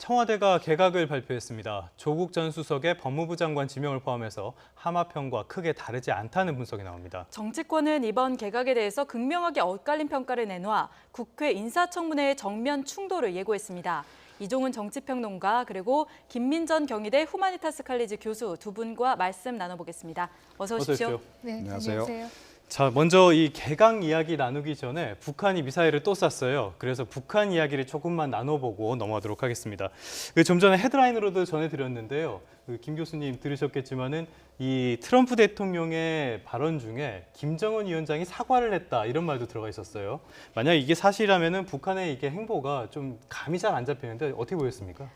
청와대가 개각을 발표했습니다. 조국 전 수석의 법무부 장관 지명을 포함해서 하마평과 크게 다르지 않다는 분석이 나옵니다. 정치권은 이번 개각에 대해서 극명하게 엇갈린 평가를 내놓아 국회 인사청문회의 정면 충돌을 예고했습니다. 이종훈 정치평론가 그리고 김민전 경희대 후마니타스 칼리지 교수 두 분과 말씀 나눠보겠습니다. 어서 오십시오. 네, 안녕하세요. 자, 먼저 이 개각 이야기 나누기 전에 북한이 미사일을 또 쐈어요. 그래서 북한 이야기를 조금만 나눠보고 넘어가도록 하겠습니다. 좀 전에 헤드라인으로도 전해드렸는데요. 김 교수님 들으셨겠지만은 이 트럼프 대통령의 발언 중에 김정은 위원장이 사과를 했다 이런 말도 들어가 있었어요. 만약 이게 사실이라면은 북한의 이게 행보가 좀 감이 잘 안 잡히는데 어떻게 보였습니까?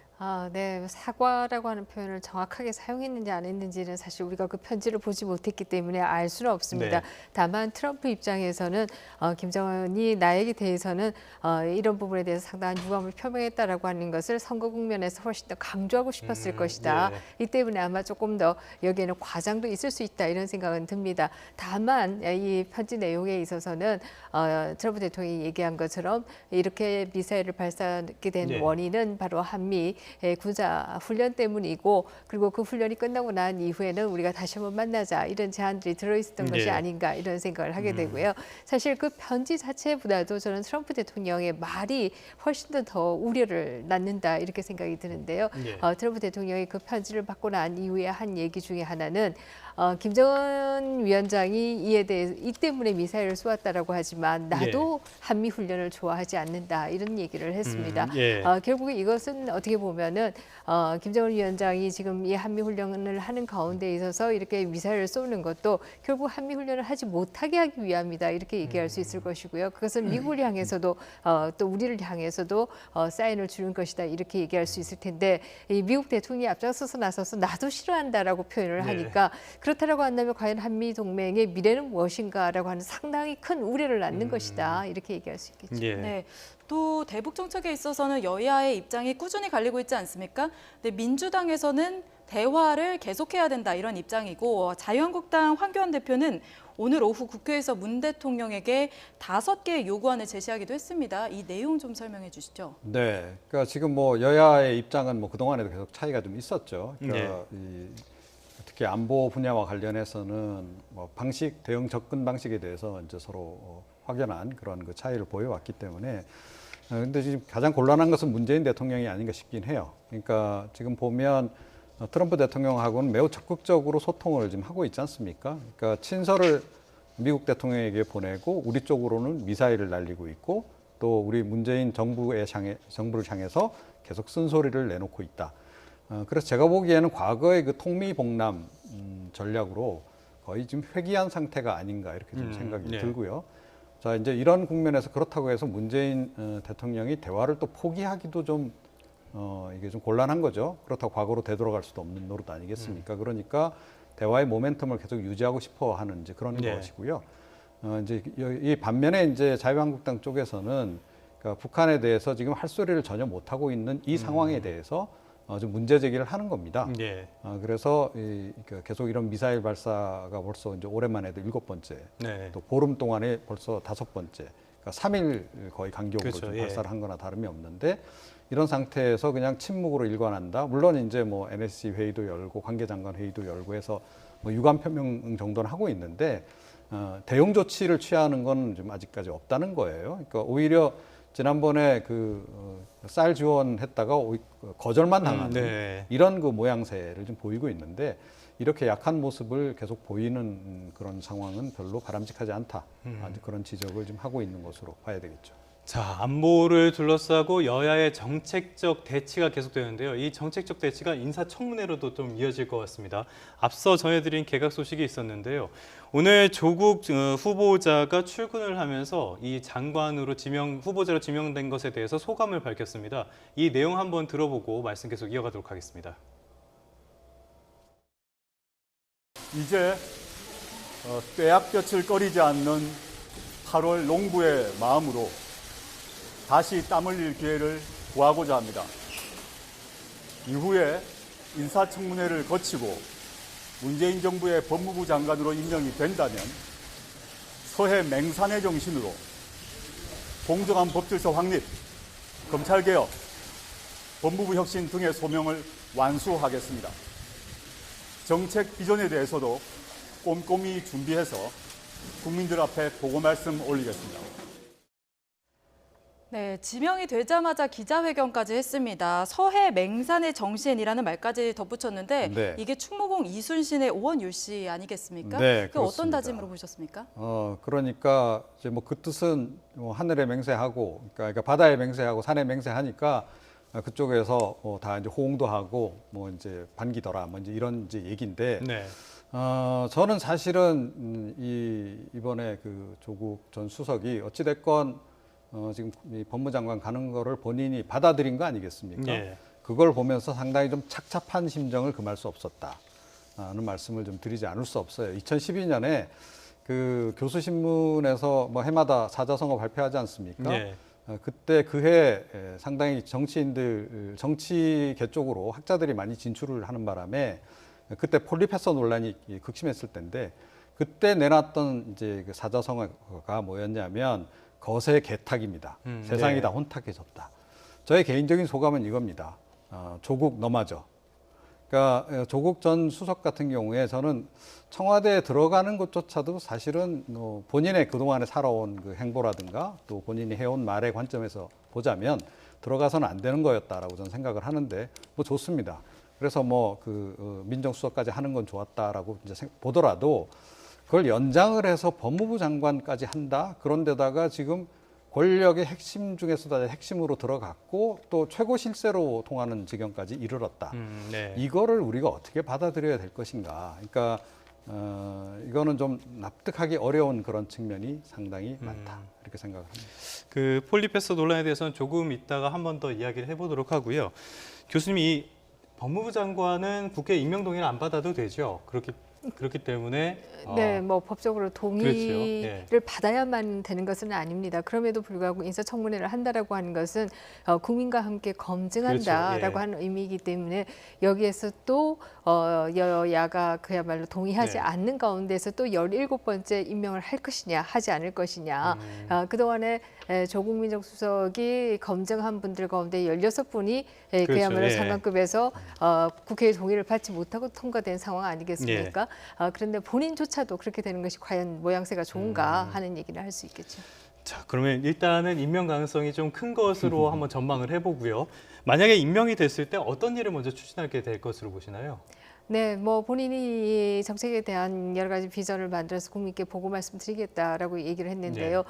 네. 사과라고 하는 표현을 정확하게 사용했는지 안 했는지는 사실 우리가 그 편지를 보지 못했기 때문에 알 수는 없습니다. 네. 다만 트럼프 입장에서는 김정은이 나에게 대해서는 이런 부분에 대해서 상당한 유감을 표명했다라고 하는 것을 선거 국면에서 훨씬 더 강조하고 싶었을 것이다. 네. 이 때문에 아마 조금 더 여기에는 과장도 있을 수 있다 이런 생각은 듭니다. 다만 이 편지 내용에 있어서는 트럼프 대통령이 얘기한 것처럼 이렇게 미사일을 발사하게 된 네. 원인은 바로 한미 군사 훈련 때문이고 그리고 그 훈련이 끝나고 난 이후에는 우리가 다시 한번 만나자 이런 제안들이 들어있었던 네. 것이 아닌가 이런 생각을 하게 되고요. 사실 그 편지 자체보다도 저는 트럼프 대통령의 말이 훨씬 더 우려를 낳는다 이렇게 생각이 드는데요. 네. 트럼프 대통령이 그 편지를 받고 난 이후에 한 얘기 중에 하나는 김정은 위원장이 이에 대해 이 때문에 미사일을 쏘았다라고 하지만 나도 한미 훈련을 좋아하지 않는다 이런 얘기를 했습니다. 결국에 이것은 어떻게 보면은 김정은 위원장이 지금 이 한미 훈련을 하는 가운데 있어서 이렇게 미사일을 쏘는 것도 결국 한미 훈련을 하지 못하게 하기 위함이다 이렇게 얘기할 수 있을 것이고요. 그것은 미국을 향해서도 또 우리를 향해서도 사인을 주는 것이다 이렇게 얘기할 수 있을 텐데 이 미국 대통령이 앞장서서 나서서 나도 싫어한다라고 표현을 하니까 그렇다라고 한다면 과연 한미 동맹의 미래는 무엇인가라고 하는 상당히 큰 우려를 낳는 것이다 이렇게 얘기할 수 있겠죠. 네. 또 대북 정책에 있어서는 여야의 입장이 꾸준히 갈리고 있지 않습니까? 근데 민주당에서는 대화를 계속해야 된다 이런 입장이고 자유한국당 황교안 대표는 오늘 오후 국회에서 문 대통령에게 5개의 요구안을 제시하기도 했습니다. 이 내용 좀 설명해 주시죠. 네, 그러니까 지금 뭐 여야의 입장은 뭐 그동안에도 계속 차이가 좀 있었죠. 그러니까 특히 안보 분야와 관련해서는 뭐 방식, 대응 접근 방식에 대해서 이제 서로 확연한 그런 그 차이를 보여왔기 때문에 근데 지금 가장 곤란한 것은 문재인 대통령이 아닌가 싶긴 해요. 그러니까 지금 보면 트럼프 대통령하고는 매우 적극적으로 소통을 지금 하고 있지 않습니까? 그러니까 친서를 미국 대통령에게 보내고 우리 쪽으로는 미사일을 날리고 있고 또 우리 문재인 정부를 향해서 계속 쓴소리를 내놓고 있다. 그래서 제가 보기에는 과거의 그 통미봉남 전략으로 거의 지금 회귀한 상태가 아닌가 이렇게 좀 생각이 들고요. 자, 이제 이런 국면에서 그렇다고 해서 문재인 대통령이 대화를 또 포기하기도 좀 이게 좀 곤란한 거죠. 그렇다고 과거로 되돌아갈 수도 없는 노릇 아니겠습니까? 그러니까 대화의 모멘텀을 계속 유지하고 싶어 하는 이제 그런 것이고요. 이제 이 반면에 이제 자유한국당 쪽에서는 그러니까 북한에 대해서 지금 할 소리를 전혀 못 하고 있는 이 상황에 대해서 좀 문제 제기를 하는 겁니다. 그래서 계속 이런 미사일 발사가 벌써 이제 오랜만에도 7번째, 또 보름 동안에 벌써 5번째, 그러니까 3일 거의 간격으로 그렇죠. 발사를 한 거나 다름이 없는데 이런 상태에서 그냥 침묵으로 일관한다. 물론 이제 뭐 NSC 회의도 열고 관계장관 회의도 열고 해서 뭐 유감 표명 정도는 하고 있는데 대응 조치를 취하는 건 좀 아직까지 없다는 거예요. 그러니까 오히려 지난번에 쌀 지원했다가 거절만 당하는 이런 그 모양새를 좀 보이고 있는데 이렇게 약한 모습을 계속 보이는 그런 상황은 별로 바람직하지 않다. 그런 지적을 좀 하고 있는 것으로 봐야 되겠죠. 자, 안보를 둘러싸고 여야의 정책적 대치가 계속되는데요. 이 정책적 대치가 인사청문회로도 좀 이어질 것 같습니다. 앞서 전해드린 개각 소식이 있었는데요. 오늘 조국 후보자가 출근을 하면서 이 장관으로 후보자로 지명된 것에 대해서 소감을 밝혔습니다. 이 내용 한번 들어보고 말씀 계속 이어가도록 하겠습니다. 이제 떼약볕을 꺼리지 않는 8월 농부의 마음으로 다시 땀 흘릴 기회를 구하고자 합니다. 이후에 인사청문회를 거치고 문재인 정부의 법무부 장관으로 임명이 된다면 서해 맹산의 정신으로 공정한 법질서 확립, 검찰개혁, 법무부 혁신 등의 소명을 완수하겠습니다. 정책 비전에 대해서도 꼼꼼히 준비해서 국민들 앞에 보고 말씀 올리겠습니다. 네, 지명이 되자마자 기자회견까지 했습니다. 서해 맹산의 정신이라는 말까지 덧붙였는데 네. 이게 충무공 이순신의 오원율 씨 아니겠습니까? 네, 그 어떤 그렇습니다. 다짐으로 보셨습니까? 그러니까 이제 뭐 그 뜻은 뭐 하늘에 맹세하고, 그러니까 바다에 맹세하고 산에 맹세하니까 그쪽에서 다 이제 호응도 하고 뭐 이제 반기더라, 뭐 이제 이런 이제 얘기인데, 네. 저는 사실은 이번에 그 조국 전 수석이 어찌 됐건 지금 이 법무장관 가는 거를 본인이 받아들인 거 아니겠습니까? 예. 그걸 보면서 상당히 좀 착잡한 심정을 금할 수 없었다는 말씀을 좀 드리지 않을 수 없어요. 2012년에 그 교수신문에서 뭐 해마다 사자성어 발표하지 않습니까? 예. 그때 그해 상당히 정치인들, 정치계 쪽으로 학자들이 많이 진출을 하는 바람에 그때 폴리페서 논란이 극심했을 때인데, 그때 내놨던 이제 그 사자성어가 뭐였냐면 거세 개탁입니다. 세상이 네. 다 혼탁해졌다. 저의 개인적인 소감은 이겁니다. 조국 너마저. 그러니까 조국 전 수석 같은 경우에 저는 청와대에 들어가는 것조차도 사실은 본인의 그동안에 살아온 그 행보라든가 또 본인이 해온 말의 관점에서 보자면 들어가서는 안 되는 거였다라고 저는 생각을 하는데, 뭐 좋습니다. 그래서 뭐 그 민정수석까지 하는 건 좋았다라고 이제 보더라도 그걸 연장을 해서 법무부 장관까지 한다. 그런데다가 지금 권력의 핵심 중에서도 핵심으로 들어갔고 또 최고 실세로 통하는 지경까지 이르렀다. 네. 이거를 우리가 어떻게 받아들여야 될 것인가. 그러니까 이거는 좀 납득하기 어려운 그런 측면이 상당히 많다. 이렇게 생각을 합니다. 그 폴리페서 논란에 대해서는 조금 이따가 한 번 더 이야기를 해보도록 하고요. 교수님이 이 법무부 장관은 국회 임명 동의를 안 받아도 되죠. 그렇기 때문에 네, 뭐 법적으로 동의를 그렇죠. 받아야만 되는 것은 아닙니다. 그럼에도 불구하고 인사청문회를 한다라고 하는 것은 국민과 함께 검증한다라고 그렇죠. 예. 하는 의미이기 때문에 여기에서 또 여야가 그야말로 동의하지 네. 않는 가운데서 또 17번째 임명을 할 것이냐 하지 않을 것이냐. 그동안에 조국 민정수석이 검증한 분들 가운데 16분이 그야말로 예. 장관급에서 국회의 동의를 받지 못하고 통과된 상황 아니겠습니까? 그런데 본인조차도 그렇게 되는 것이 과연 모양새가 좋은가 하는 얘기를 할 수 있겠죠. 자, 그러면 일단은 임명 가능성이 좀 큰 것으로 한번 전망을 해보고요. 만약에 임명이 됐을 때 어떤 일을 먼저 추진하게 될 것으로 보시나요? 네, 뭐 본인이 이 정책에 대한 여러 가지 비전을 만들어서 국민께 보고 말씀드리겠다라고 얘기를 했는데요.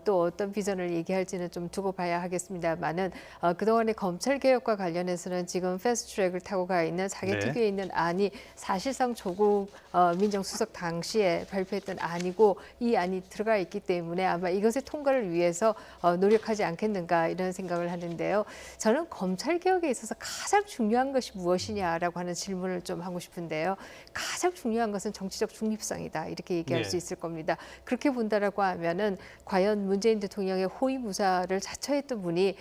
또 어떤 비전을 얘기할지는 좀 두고 봐야 하겠습니다만은 그동안의 검찰 개혁과 관련해서는 지금 패스트트랙을 타고 가 있는 사개특위에 있는 안이 사실상 조국 민정수석 당시에 발표했던 안이고 이 안이 들어가 있기 때문에 아마 이것의 통과를 위해서 노력하지 않겠는가 이런 생각을 하는데요. 저는 검찰 개혁에 있어서 가장 중요한 것이 무엇이냐라고 하는 질문을 좀 하고 싶은데요. 가장 중요한 것은 정치적 중립성이다. 이렇게 얘기할 수 있을 겁니다. 그렇게 본다라고 하면은 과연 문재인 대통령의 호위무사를 자처했던 분이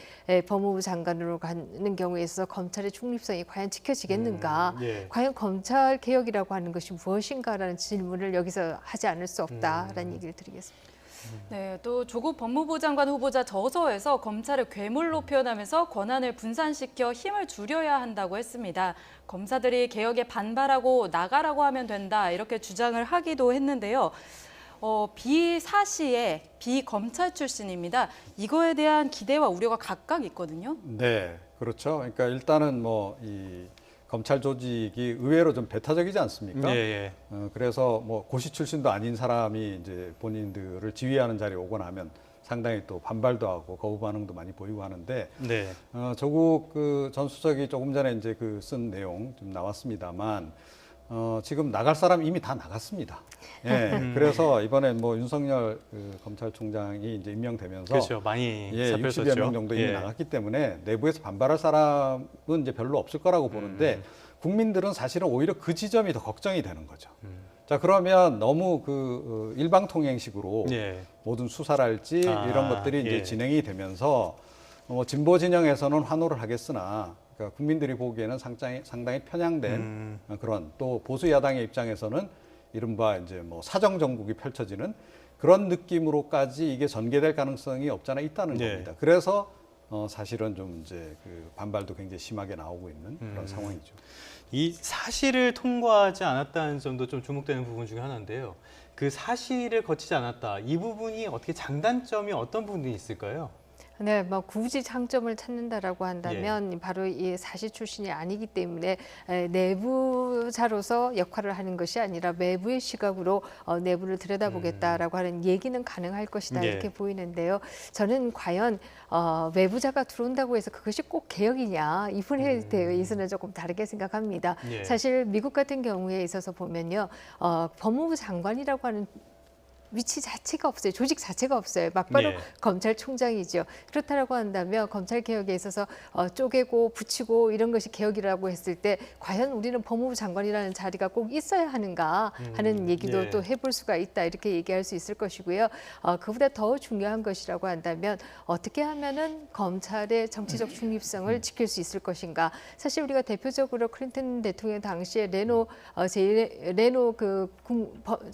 법무부 장관으로 가는 경우에 있어서 검찰의 중립성이 과연 지켜지겠는가? 과연 검찰 개혁이라고 하는 것이 무엇인가라는 질문을 여기서 하지 않을 수 없다라는 얘기를 드리겠습니다. 네, 또 조국 법무부 장관 후보자 저서에서 검찰을 괴물로 표현하면서 권한을 분산시켜 힘을 줄여야 한다고 했습니다. 검사들이 개혁에 반발하고 나가라고 하면 된다 이렇게 주장을 하기도 했는데요. 비사시의 비검찰 출신입니다. 이거에 대한 기대와 우려가 각각 있거든요. 네, 그렇죠. 그러니까 일단은 뭐 이 검찰 조직이 의외로 좀 배타적이지 않습니까? 그래서 뭐 고시 출신도 아닌 사람이 이제 본인들을 지휘하는 자리에 오고 나면 상당히 또 반발도 하고 거부 반응도 많이 보이고 하는데 조국 그 전 수석이 조금 전에 이제 그 쓴 내용 좀 나왔습니다만 지금 나갈 사람 이미 다 나갔습니다. 그래서 이번에 뭐 윤석열 그 검찰총장이 이제 임명되면서 그렇죠. 많이 60여 명 정도 이미 나갔기 때문에 내부에서 반발할 사람은 이제 별로 없을 거라고 보는데 국민들은 사실은 오히려 그 지점이 더 걱정이 되는 거죠. 자, 그러면 너무 그 일방통행식으로 모든 수사랄지 이런 것들이 이제 진행이 되면서 진보 진영에서는 환호를 하겠으나 그러니까 국민들이 보기에는 상당히 편향된 그런 또 보수 야당의 입장에서는 이른바 이제 뭐 사정 정국이 펼쳐지는 그런 느낌으로까지 이게 전개될 가능성이 없잖아 있다는 겁니다. 그래서 사실은 좀 이제 그 반발도 굉장히 심하게 나오고 있는 그런 상황이죠. 이 사실을 통과하지 않았다는 점도 좀 주목되는 부분 중에 하나인데요. 그 사실을 거치지 않았다. 이 부분이 어떻게 장단점이 어떤 부분이 있을까요? 네, 뭐 굳이 장점을 찾는다라고 한다면 바로 이 사시 출신이 아니기 때문에 내부자로서 역할을 하는 것이 아니라 외부의 시각으로 내부를 들여다보겠다라고 하는 얘기는 가능할 것이다 예. 이렇게 보이는데요. 저는 과연 외부자가 들어온다고 해서 그것이 꼭 개혁이냐 이 부분에 대해서는 조금 다르게 생각합니다. 예. 사실 미국 같은 경우에 있어서 보면요, 법무부 장관이라고 하는 위치 자체가 없어요. 조직 자체가 없어요. 막바로 네. 검찰총장이죠. 그렇다라고 한다면 검찰 개혁에 있어서 쪼개고 붙이고 이런 것이 개혁이라고 했을 때 과연 우리는 법무부 장관이라는 자리가 꼭 있어야 하는가 하는 얘기도 예. 또 해볼 수가 있다 이렇게 얘기할 수 있을 것이고요. 그보다 더 중요한 것이라고 한다면 어떻게 하면은 검찰의 정치적 중립성을 지킬 수 있을 것인가. 사실 우리가 대표적으로 클린턴 대통령 당시에 레노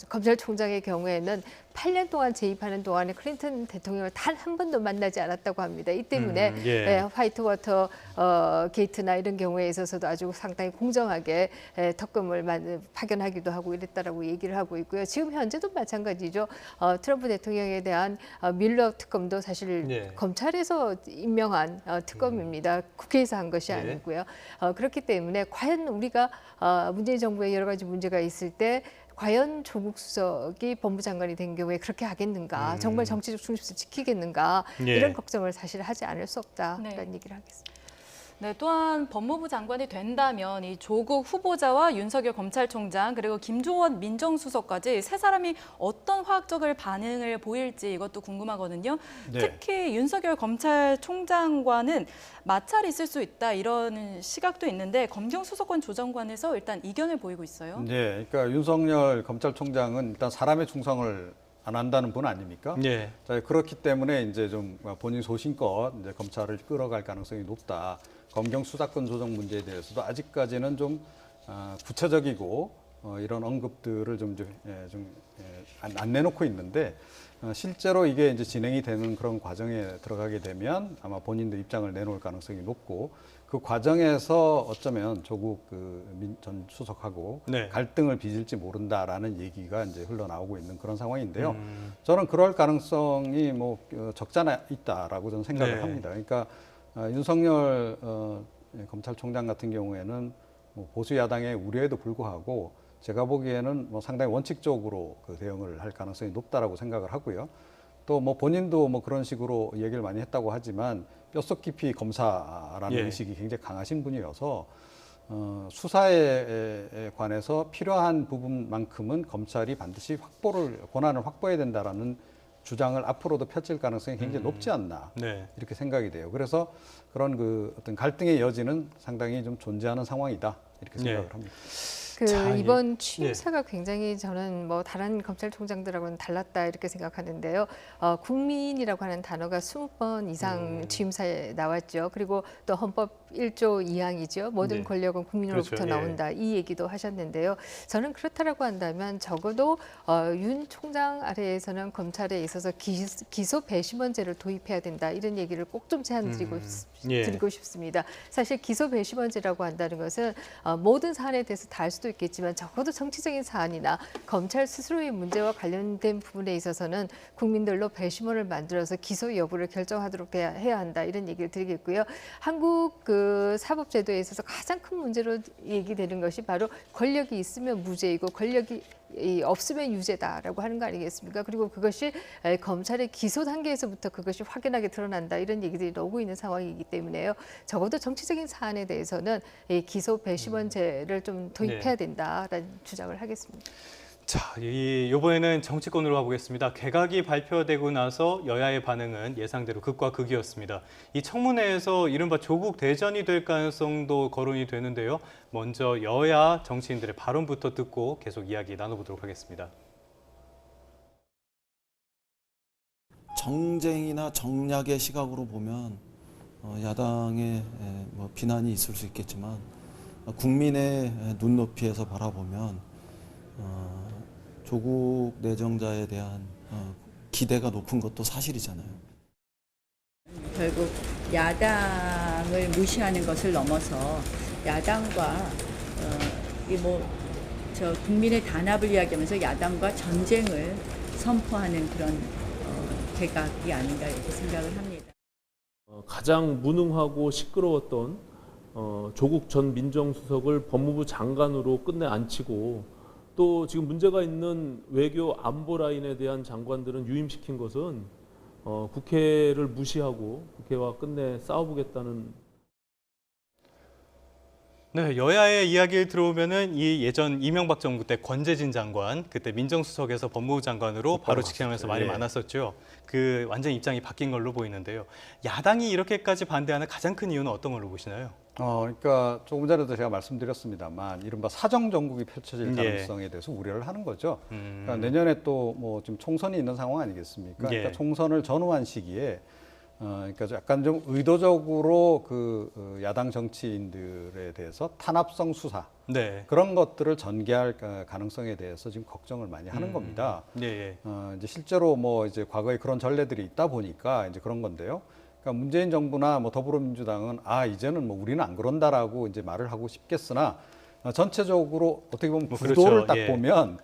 검찰총장의 경우에는 8년 동안 재입하는 동안에 클린턴 대통령을 단 한 번도 만나지 않았다고 합니다. 이 때문에 예. 화이트워터 게이트나 이런 경우에 있어서도 아주 상당히 공정하게 특검을 파견하기도 하고 이랬다라고 얘기를 하고 있고요. 지금 현재도 마찬가지죠. 트럼프 대통령에 대한 밀러 특검도 사실 예. 검찰에서 임명한 특검입니다. 국회에서 한 것이 예. 아니고요. 그렇기 때문에 과연 우리가 문재인 정부에 여러 가지 문제가 있을 때 과연 조국 수석이 법무장관이 된 경우에 그렇게 하겠는가? 정말 정치적 중립성을 지키겠는가? 예. 이런 걱정을 사실 하지 않을 수 없다라는 네. 얘기를 하겠습니다. 네, 또한 법무부 장관이 된다면 이 조국 후보자와 윤석열 검찰총장 그리고 김조원 민정수석까지 세 사람이 어떤 화학적인 반응을 보일지 이것도 궁금하거든요. 네. 특히 윤석열 검찰총장과는 마찰이 있을 수 있다 이런 시각도 있는데 검경 수사권 조정관에서 일단 이견을 보이고 있어요. 네, 그러니까 윤석열 검찰총장은 일단 사람의 충성을 안 한다는 분 아닙니까? 예. 자, 그렇기 때문에 이제 좀 본인 소신껏 이제 검찰을 끌어갈 가능성이 높다. 검경 수사권 조정 문제에 대해서도 아직까지는 좀 구체적이고 이런 언급들을 안 내놓고 있는데 실제로 이게 이제 진행이 되는 그런 과정에 들어가게 되면 아마 본인도 입장을 내놓을 가능성이 높고 그 과정에서 어쩌면 조국 전 수석하고 네. 갈등을 빚을지 모른다라는 얘기가 이제 흘러나오고 있는 그런 상황인데요. 저는 그럴 가능성이 뭐 적지 않아 있다라고 저는 생각을 네. 합니다. 그러니까 윤석열 검찰총장 같은 경우에는 뭐 보수 야당의 우려에도 불구하고 제가 보기에는 뭐 상당히 원칙적으로 그 대응을 할 가능성이 높다라고 생각을 하고요. 또 뭐 본인도 뭐 그런 식으로 얘기를 많이 했다고 하지만 뼈속 깊이 검사라는 예. 의식이 굉장히 강하신 분이어서 수사에 관해서 필요한 부분만큼은 검찰이 반드시 권한을 확보해야 된다라는 주장을 앞으로도 펼칠 가능성이 굉장히 높지 않나 네. 이렇게 생각이 돼요. 그래서 그런 그 어떤 갈등의 여지는 상당히 좀 존재하는 상황이다 이렇게 생각을 네. 합니다. 자, 이번 취임사가 굉장히 저는 뭐 다른 검찰총장들하고는 달랐다 이렇게 생각하는데요. 국민이라고 하는 단어가 20번 이상 취임사에 나왔죠. 그리고 또 헌법 1조 2항이죠. 모든 네. 권력은 국민으로부터 그렇죠. 예. 나온다. 이 얘기도 하셨는데요. 저는 그렇다라고 한다면 적어도 윤 총장 아래에서는 검찰에 있어서 기소 배심원제를 도입해야 된다. 이런 얘기를 꼭 좀 제안드리고 예. 드리고 싶습니다. 사실 기소 배심원제라고 한다는 것은 모든 사안에 대해서 다 할 수도 있겠지만 적어도 정치적인 사안이나 검찰 스스로의 문제와 관련된 부분에 있어서는 국민들로 배심원을 만들어서 기소 여부를 결정하도록 해야 한다. 이런 얘기를 드리겠고요. 한국 그 사법제도에 있어서 가장 큰 문제로 얘기되는 것이 바로 권력이 있으면 무죄이고 권력이 없으면 유죄다라고 하는 거 아니겠습니까? 그리고 그것이 검찰의 기소 단계에서부터 그것이 확연하게 드러난다 이런 얘기들이 나오고 있는 상황이기 때문에요. 적어도 정치적인 사안에 대해서는 이 기소 배심원제를 좀 도입해야 된다라는 주장을 하겠습니다. 자, 이번에는 정치권으로 가보겠습니다. 개각이 발표되고 나서 여야의 반응은 예상대로 극과 극이었습니다. 이 청문회에서 이른바 조국 대전이 될 가능성도 거론이 되는데요. 먼저 여야 정치인들의 발언부터 듣고 계속 이야기 나눠보도록 하겠습니다. 정쟁이나 정략의 시각으로 보면 야당의 뭐 비난이 있을 수 있겠지만 국민의 눈높이에서 바라보면 조국 내정자에 대한 기대가 높은 것도 사실이잖아요. 결국 야당을 무시하는 것을 넘어서 야당과 국민의 단합을 이야기하면서 야당과 전쟁을 선포하는 그런 개각이 아닌가 이렇게 생각을 합니다. 가장 무능하고 시끄러웠던 조국 전 민정수석을 법무부 장관으로 끝내 앉히고 또 지금 문제가 있는 외교 안보 라인에 대한 장관들은 유임시킨 것은 국회를 무시하고 국회와 끝내 싸워보겠다는. 네, 여야의 이야기를 들어보면은 이 예전 이명박 정부 때 권재진 장관, 그때 민정수석에서 법무부 장관으로 바로 직행하면서 말이 많았었죠. 그 완전 입장이 바뀐 걸로 보이는데요. 야당이 이렇게까지 반대하는 가장 큰 이유는 어떤 걸로 보시나요? 그러니까 조금 전에도 제가 말씀드렸습니다만 이른바 사정 정국이 펼쳐질 가능성에 대해서 우려를 하는 거죠. 그러니까 내년에 또 뭐 지금 총선이 있는 상황 아니겠습니까? 그러니까 총선을 전후한 시기에 그러니까 약간 좀 의도적으로 그 야당 정치인들에 대해서 탄압성 수사 그런 것들을 전개할 가능성에 대해서 지금 걱정을 많이 하는 겁니다. 이제 실제로 뭐 이제 과거에 그런 전례들이 있다 보니까 이제 그런 건데요. 그러니까 문재인 정부나 뭐 더불어민주당은 이제는 뭐 우리는 안 그런다라고 이제 말을 하고 싶겠으나 전체적으로 어떻게 보면 구도를 딱 보면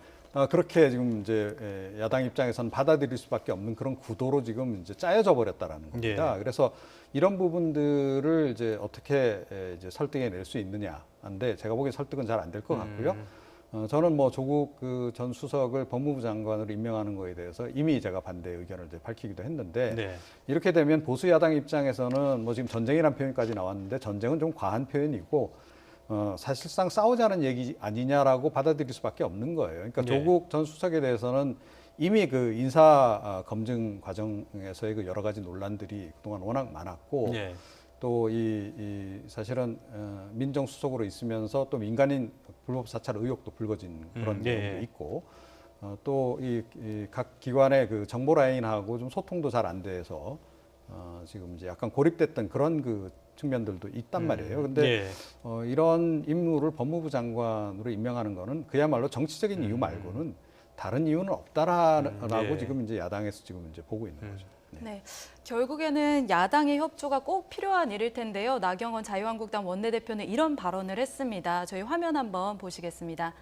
그렇게 지금 이제 야당 입장에서는 받아들일 수밖에 없는 그런 구도로 지금 이제 짜여져 버렸다라는 겁니다. 그래서 이런 부분들을 이제 어떻게 이제 설득해 낼 수 있느냐인데 제가 보기엔 설득은 잘 안 될 것 같고요. 저는 뭐 조국 그 전 수석을 법무부 장관으로 임명하는 거에 대해서 이미 제가 반대 의견을 이제 밝히기도 했는데 이렇게 되면 보수 야당 입장에서는 뭐 지금 전쟁이라는 표현까지 나왔는데 전쟁은 좀 과한 표현이고 사실상 싸우자는 얘기 아니냐라고 받아들일 수밖에 없는 거예요. 그러니까 조국 전 수석에 대해서는 이미 그 인사 검증 과정에서의 그 여러 가지 논란들이 그동안 워낙 많았고 또 이 사실은 민정수석으로 있으면서 또 민간인 불법 사찰 의혹도 불거진 그런 경우도 있고 또 이 각 기관의 그 정보 라인하고 좀 소통도 잘 안 돼서 지금 이제 약간 고립됐던 그런 그 측면들도 있단 말이에요. 근데 이런 인물을 법무부 장관으로 임명하는 거는 그야말로 정치적인 이유 말고는 다른 이유는 없다라고 지금 이제 야당에서 지금 이제 보고 있는 거죠. 네, 결국에는 야당의 협조가 꼭 필요한 일일 텐데요. 나경원 자유한국당 원내대표는 이런 발언을 했습니다. 저희 화면 한번 보시겠습니다.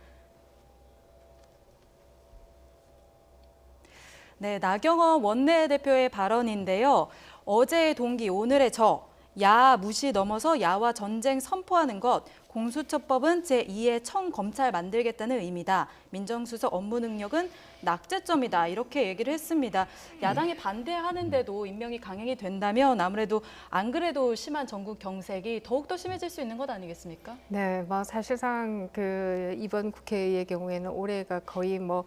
네, 나경원 원내대표의 발언인데요. 어제의 동기, 오늘의 저, 야 무시 넘어서 야와 전쟁 선포하는 것, 공수처법은 제2의 청검찰 만들겠다는 의미다. 민정수석 업무 능력은 낙제점이다. 이렇게 얘기를 했습니다. 야당이 반대하는데도 임명이 강행이 된다면 아무래도 안 그래도 심한 전국 경색이 더욱더 심해질 수 있는 것 아니겠습니까? 네, 뭐 사실상 그 이번 국회의 경우에는 올해가 거의 뭐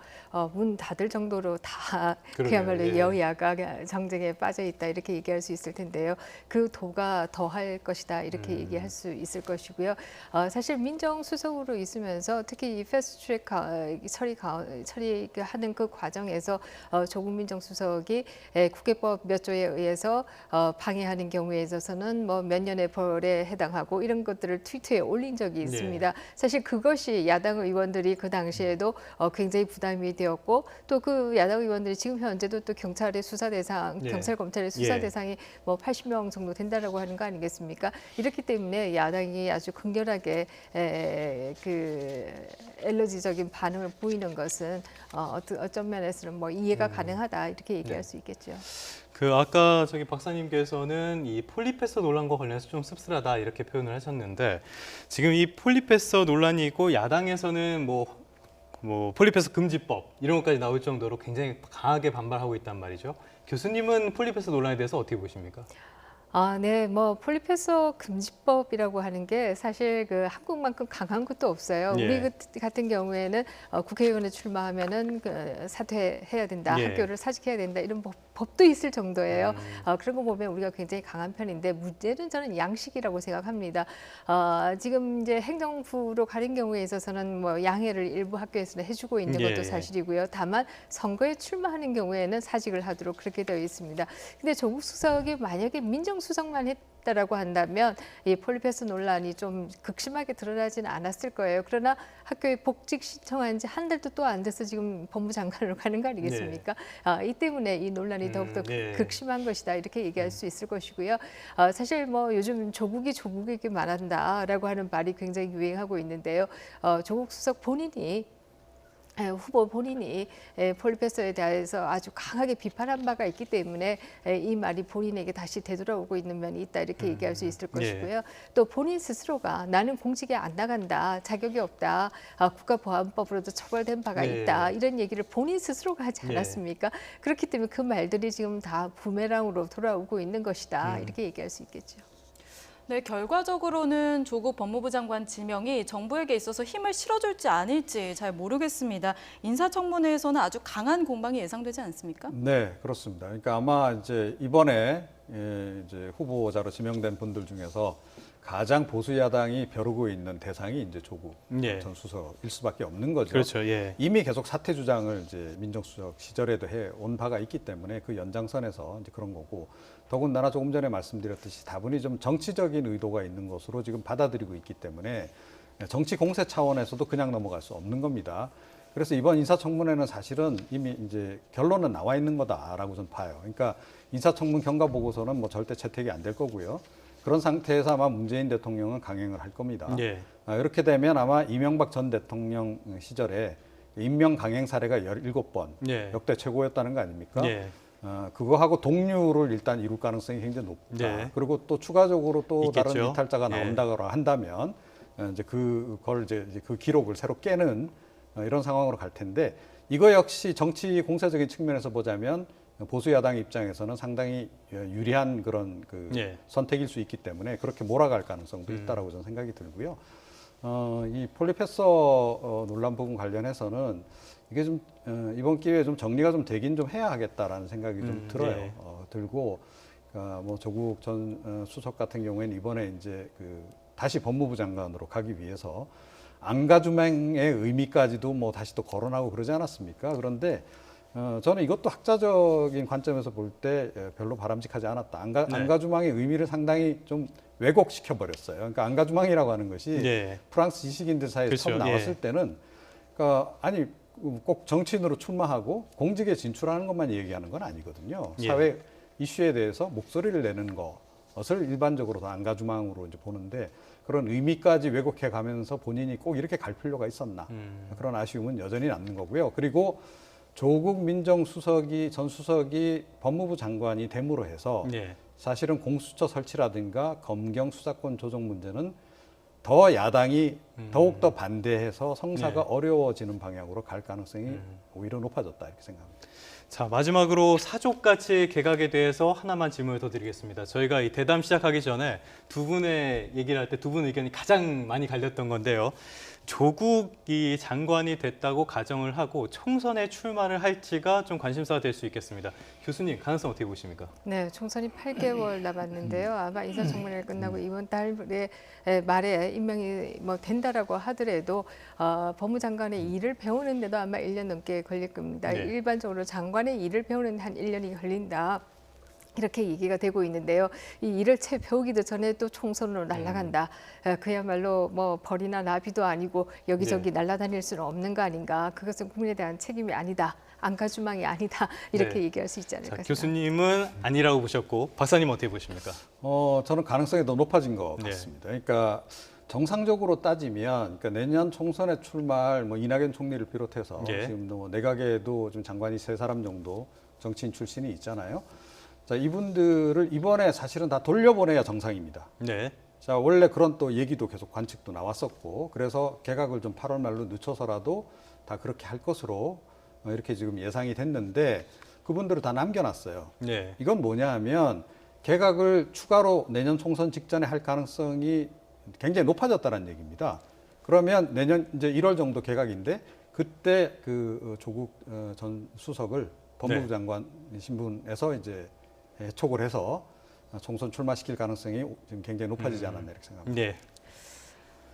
문 닫을 정도로 다 그야말로 여야가 정쟁에 빠져 있다 이렇게 얘기할 수 있을 텐데요. 그 도가 더할 것이다 이렇게 얘기할 수 있을 것이고요. 사실 민정수석으로 있으면서 특히 이 패스트트랙 처리하는 그 과정에서 조국 민정수석이 국회법 몇 조에 의해서 방해하는 경우에 있어서는 뭐 몇 년의 벌에 해당하고 이런 것들을 트위터에 올린 적이 있습니다. 사실 그것이 야당 의원들이 그 당시에도 굉장히 부담이 되었고 또 그 야당 의원들이 지금 현재도 또 경찰의 수사 대상, 경찰 검찰의 수사 대상이 뭐 80명 정도 된다라고 하는 거 아니겠습니까? 이렇기 때문에 야당이 아주 극렬하게 그 엘러지적인 반응을 보이는 것은 어떤 면에서는 뭐 이해가 가능하다 이렇게 얘기할 수 있겠죠. 그 아까 저기 박사님께서는 이 폴리페서 논란과 관련해서 좀 씁쓸하다 이렇게 표현을 하셨는데 지금 이 폴리페서 논란이 있고 야당에서는 뭐 폴리페서 금지법 이런 것까지 나올 정도로 굉장히 강하게 반발하고 있단 말이죠. 교수님은 폴리페서 논란에 대해서 어떻게 보십니까? 네, 뭐 폴리페서 금지법이라고 하는 게 사실 그 한국만큼 강한 것도 없어요. 우리 같은 경우에는 국회의원에 출마하면은 그 사퇴해야 된다, 학교를 사직해야 된다 이런 법도 있을 정도예요. 그런 거 보면 우리가 굉장히 강한 편인데 문제는 저는 양식이라고 생각합니다. 지금 이제 행정부로 가는 경우에 있어서는 뭐 양해를 일부 학교에서는 해주고 있는 것도 사실이고요. 다만 선거에 출마하는 경우에는 사직을 하도록 그렇게 되어 있습니다. 근데 조국 수석이 만약에 민정 민정수석만 했다라고 한다면 이 폴리페스 논란이 좀 극심하게 드러나지는 않았을 거예요. 그러나 학교에 복직 신청한 지 한 달도 또 안 돼서 지금 법무장관으로 가는 거 아니겠습니까? 이 때문에 이 논란이 더욱더 네. 극심한 것이다 이렇게 얘기할 수 있을 것이고요. 사실 뭐 요즘 조국이 조국에게 말한다라고 하는 말이 굉장히 유행하고 있는데요. 조국 수석 본인이 후보 본인이 폴리페서에 대해서 아주 강하게 비판한 바가 있기 때문에 이 말이 본인에게 다시 되돌아오고 있는 면이 있다 이렇게 얘기할 수 있을 것이고요. 또 본인 스스로가 나는 공직에 안 나간다, 자격이 없다, 국가보안법으로도 처벌된 바가 네. 있다 이런 얘기를 본인 스스로가 하지 네. 않았습니까? 그렇기 때문에 그 말들이 지금 다 부메랑으로 돌아오고 있는 것이다 이렇게 얘기할 수 있겠죠. 네, 결과적으로는 조국 법무부 장관 지명이 정부에게 있어서 힘을 실어줄지 아닐지 잘 모르겠습니다. 인사청문회에서는 아주 강한 공방이 예상되지 않습니까? 네, 그렇습니다. 그러니까 아마 이제 이번에 이제 후보자로 지명된 분들 중에서 가장 보수 야당이 벼르고 있는 대상이 이제 조국 예. 전 수석일 수밖에 없는 거죠. 그렇죠. 예. 이미 계속 사퇴 주장을 이제 민정수석 시절에도 해 온 바가 있기 때문에 그 연장선에서 이제 그런 거고, 더군다나 조금 전에 말씀드렸듯이 다분히 좀 정치적인 의도가 있는 것으로 지금 받아들이고 있기 때문에 정치 공세 차원에서도 그냥 넘어갈 수 없는 겁니다. 그래서 이번 인사청문회는 사실은 이미 이제 결론은 나와 있는 거다라고 저는 봐요. 그러니까 인사청문 경과 보고서는 뭐 절대 채택이 안 될 거고요. 그런 상태에서 아마 문재인 대통령은 강행을 할 겁니다. 예. 이렇게 되면 아마 이명박 전 대통령 시절에 임명 강행 사례가 17번 예. 역대 최고였다는 거 아닙니까? 예. 그거하고 동률을 일단 이룰 가능성이 굉장히 높다. 네. 그리고 또 추가적으로 또 있겠죠. 다른 이탈자가 예. 나온다거나 한다면 이제 그걸 이제 그 기록을 새로 깨는 이런 상황으로 갈 텐데, 이거 역시 정치 공세적인 측면에서 보자면 보수 야당 입장에서는 상당히 유리한 그런 그 예. 선택일 수 있기 때문에 그렇게 몰아갈 가능성도 있다라고 저는 생각이 들고요. 이 폴리페서 논란 부분 관련해서는 이게 좀 이번 기회에 좀 정리가 좀 되긴 좀 해야 하겠다라는 생각이 좀 들어요. 네. 들고, 그러니까 뭐 조국 전 수석 같은 경우에는 이번에 이제 그 다시 법무부 장관으로 가기 위해서 안가주맹의 의미까지도 뭐 다시 또 거론하고 그러지 않았습니까? 그런데 저는 이것도 학자적인 관점에서 볼 때 별로 바람직하지 않았다. 안가주망의 의미를 상당히 좀 왜곡시켜 버렸어요. 그러니까 안가주망이라고 하는 것이 예. 프랑스 지식인들 사이에 그렇죠. 처음 나왔을 예. 때는, 그러니까 아니 꼭 정치인으로 출마하고 공직에 진출하는 것만 얘기하는 건 아니거든요. 예. 사회 이슈에 대해서 목소리를 내는 것을 일반적으로 다 안가주망으로 이제 보는데, 그런 의미까지 왜곡해 가면서 본인이 꼭 이렇게 갈 필요가 있었나, 그런 아쉬움은 여전히 남는 거고요. 그리고 조국 민정수석이 전 수석이 법무부 장관이 됨으로 해서 예. 사실은 공수처 설치라든가 검경 수사권 조정 문제는 더 야당이 더욱더 반대해서 성사가 네. 어려워지는 방향으로 갈 가능성이 오히려 높아졌다 이렇게 생각합니다. 자, 마지막으로 사족가치 개각에 대해서 하나만 질문을 더 드리겠습니다. 저희가 이 대담 시작하기 전에 두 분의 얘기를 할 때 두 분 의견이 가장 많이 갈렸던 건데요. 조국이 장관이 됐다고 가정을 하고 총선에 출마를 할지가 좀 관심사가 될 수 있겠습니다. 교수님, 가능성 어떻게 보십니까? 네, 총선이 8개월 남았는데요. 아마 인사청문회 끝나고 이번 달에 말에 임명이 뭐 된다라고 하더라도 법무장관의 일을 배우는데도 아마 1년 넘게 걸릴 겁니다. 네. 일반적으로 장관의 일을 배우는 한 1년이 걸린다. 이렇게 얘기가 되고 있는데요. 이 일을 채 배우기도 전에 또 총선으로 날아간다. 그야말로 뭐 벌이나 나비도 아니고 여기저기 날아다닐 수는 없는 거 아닌가. 그것은 국민에 대한 책임이 아니다. 안가주망이 아니다. 이렇게 네. 얘기할 수 있지 않을까 자, 싶습니다. 교수님은 아니라고 보셨고, 박사님 어떻게 보십니까? 저는 가능성이 더 높아진 것 네. 같습니다. 그러니까 정상적으로 따지면, 그러니까 내년 총선에 출마할 뭐 이낙연 총리를 비롯해서 예. 지금 뭐 내각에도 좀 장관이 3사람 정도 정치인 출신이 있잖아요. 자, 이분들을 이번에 사실은 다 돌려보내야 정상입니다. 네. 자, 원래 그런 또 얘기도 계속 관측도 나왔었고, 그래서 개각을 좀 8월 말로 늦춰서라도 다 그렇게 할 것으로 이렇게 지금 예상이 됐는데, 그분들을 다 남겨놨어요. 네. 이건 뭐냐 하면 개각을 추가로 내년 총선 직전에 할 가능성이 굉장히 높아졌다는 얘기입니다. 그러면 내년 이제 1월 정도 개각인데, 그때 그 조국 전 수석을 법무부 네. 장관 신분에서 이제 해촉을 해서 총선 출마시킬 가능성이 지금 굉장히 높아지지 않았나 이렇게 생각합니다. 네.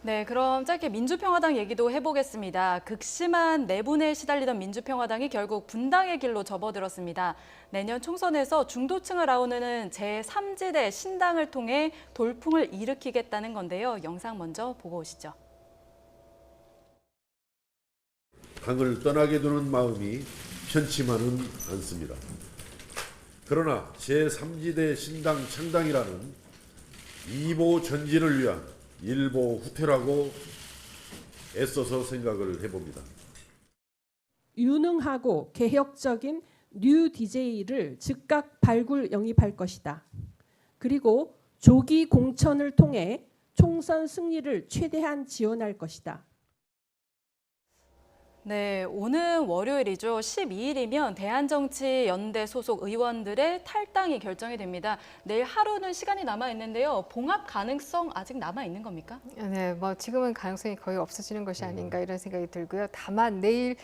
네, 그럼 짧게 민주평화당 얘기도 해보겠습니다. 극심한 내분에 시달리던 민주평화당이 결국 분당의 길로 접어들었습니다. 내년 총선에서 중도층을 아우르는 제3지대 신당을 통해 돌풍을 일으키겠다는 건데요. 영상 먼저 보고 오시죠. 당을 떠나게 두는 마음이 편치만은 않습니다. 그러나 제3지대 신당 창당이라는 2보 전진을 위한 1보 후퇴라고 애써서 생각을 해봅니다. 유능하고 개혁적인 뉴 DJ를 즉각 발굴 영입할 것이다. 그리고 조기 공천을 통해 총선 승리를 최대한 지원할 것이다. 네, 오는 월요일이죠. 12일이면 대한정치연대 소속 의원들의 탈당이 결정이 됩니다. 내일 하루는 시간이 남아 있는데요. 봉합 가능성 아직 남아 있는 겁니까? 네, 뭐 지금은 가능성이 거의 없어지는 것이 아닌가 이런 생각이 들고요. 다만 내일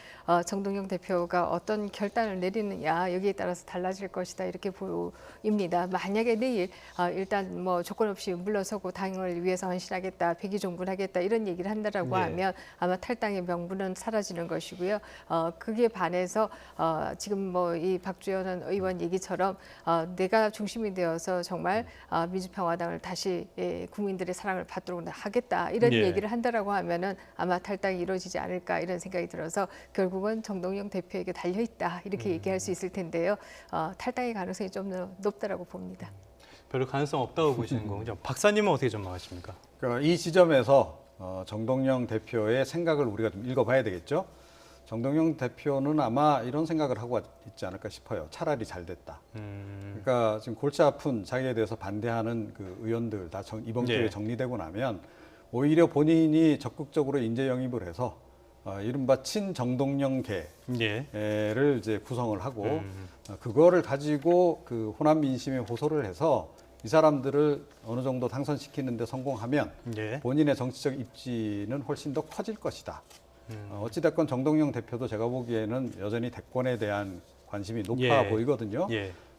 정동영 대표가 어떤 결단을 내리느냐 여기에 따라서 달라질 것이다 이렇게 보입니다. 만약에 내일 일단 뭐 조건 없이 물러서고 당을 위해서 헌신하겠다, 백의종군하겠다 이런 얘기를 한다라고 하면 아마 탈당의 명분은 사라지는 것이고요. 그게 반해서 지금 뭐 이 박주현 의원 얘기처럼 내가 중심이 되어서 정말 민주평화당을 다시 국민들의 사랑을 받도록 하겠다 이런 얘기를 한다라고 하면은 아마 탈당이 이루어지지 않을까 이런 생각이 들어서 결국은 정동영 대표에게 달려 있다 이렇게 얘기할 수 있을 텐데요. 탈당의 가능성이 좀 더 높다라고 봅니다. 별로 가능성 없다고 보시는 거군요. 박사님은 어떻게 전망하십니까? 그러니까 이 지점에서 정동영 대표의 생각을 우리가 좀 읽어봐야 되겠죠. 정동영 대표는 아마 이런 생각을 하고 있지 않을까 싶어요. 차라리 잘 됐다. 그러니까 지금 골치 아픈 자기에 대해서 반대하는 그 의원들 다 이번 기회에 정리되고 나면 오히려 본인이 적극적으로 인재 영입을 해서 이른바 친정동영계를 이제 구성을 하고 그거를 가지고 그 호남 민심에 호소를 해서 이 사람들을 어느 정도 당선시키는 데 성공하면 본인의 정치적 입지는 훨씬 더 커질 것이다. 어찌됐건 정동영 대표도 제가 보기에는 여전히 대권에 대한 관심이 높아 보이거든요.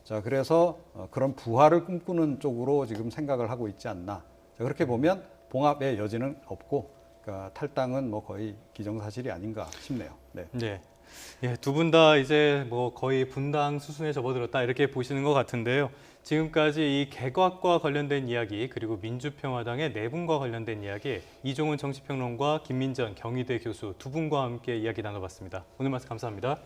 자, 그래서 그런 부활을 꿈꾸는 쪽으로 지금 생각을 하고 있지 않나. 자, 그렇게 보면 봉합의 여지는 없고 그러니까 탈당은 뭐 거의 기정사실이 아닌가 싶네요. 네. 두 분 다 이제 뭐 거의 분당 수순에 접어들었다 이렇게 보시는 것 같은데요. 지금까지 이 개각과 관련된 이야기 그리고 민주평화당의 내분과 관련된 이야기 이종훈 정치평론가 김민전 경희대 교수 두 분과 함께 이야기 나눠봤습니다. 오늘 말씀 감사합니다.